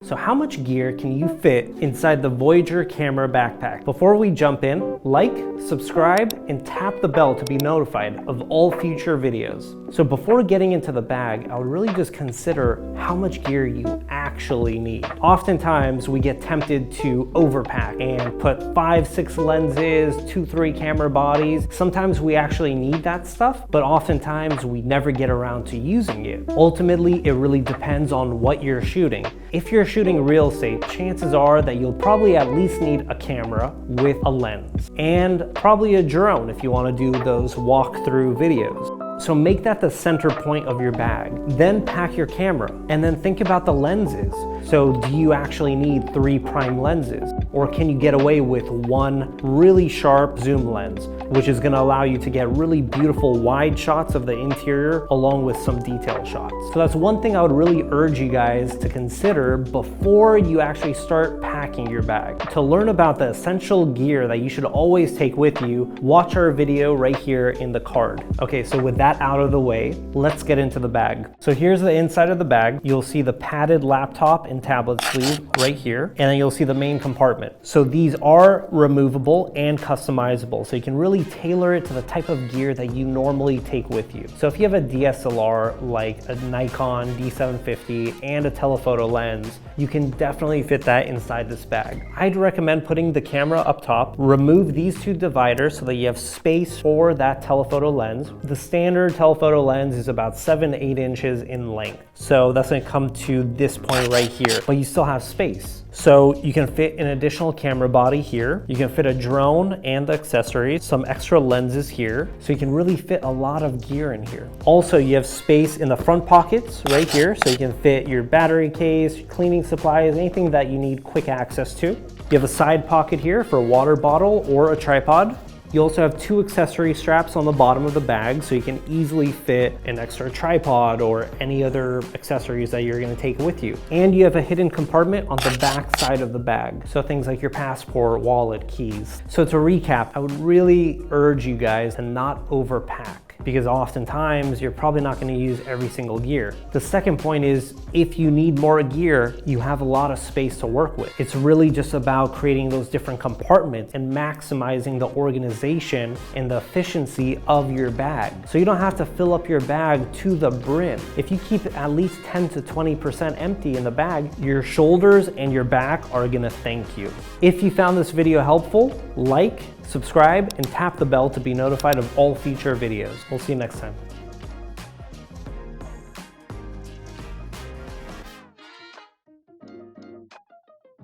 So how much gear can you fit inside the Voyager camera backpack? Before we jump in, like, subscribe, and tap the bell to be notified of all future videos. So before getting into the bag, I would really just consider how much gear you actually need. Oftentimes we get tempted to overpack and put 5-6 lenses, 2-3 camera bodies. Sometimes we actually need that stuff, but oftentimes we never get around to using it. Ultimately, it really depends on what you're shooting. If you're shooting real estate, chances are that you'll probably at least need a camera with a lens and probably a drone if you want to do those walkthrough videos. So make that the center point of your bag. Then pack your camera and then think about the lenses. So do you actually need 3 prime lenses? Or can you get away with one really sharp zoom lens, which is gonna allow you to get really beautiful wide shots of the interior along with some detail shots. So that's one thing I would really urge you guys to consider before you actually start packing your bag. To learn about the essential gear that you should always take with you, watch our video right here in the card. Okay, so with that out of the way, let's get into the bag. So here's the inside of the bag. You'll see the padded laptop and tablet sleeve right here, and then you'll see the main compartment. So these are removable and customizable, so you can really tailor it to the type of gear that you normally take with you. So if you have a DSLR like a Nikon D750 and a telephoto lens, you can definitely fit that inside this bag. I'd recommend putting the camera up top, remove these 2 dividers so that you have space for that telephoto lens. The standard telephoto lens is about 7-8 inches in length. So that's gonna come to this point right here, but you still have space. So you can fit an additional camera body here. You can fit a drone and the accessories, some extra lenses here. So you can really fit a lot of gear in here. Also, you have space in the front pockets right here. So you can fit your battery case, cleaning supplies, anything that you need quick access to. You have a side pocket here for a water bottle or a tripod. You also have 2 accessory straps on the bottom of the bag, so you can easily fit an extra tripod or any other accessories that you're gonna take with you. And you have a hidden compartment on the back side of the bag, so things like your passport, wallet, keys. So to recap, I would really urge you guys to not overpack, because oftentimes you're probably not going to use every single gear. The second point is, if you need more gear, you have a lot of space to work with. It's really just about creating those different compartments and maximizing the organization and the efficiency of your bag. So you don't have to fill up your bag to the brim. If you keep at least 10 to 20% empty in the bag, your shoulders and your back are going to thank you. If you found this video helpful, like, subscribe, and tap the bell to be notified of all future videos. We'll see you next time.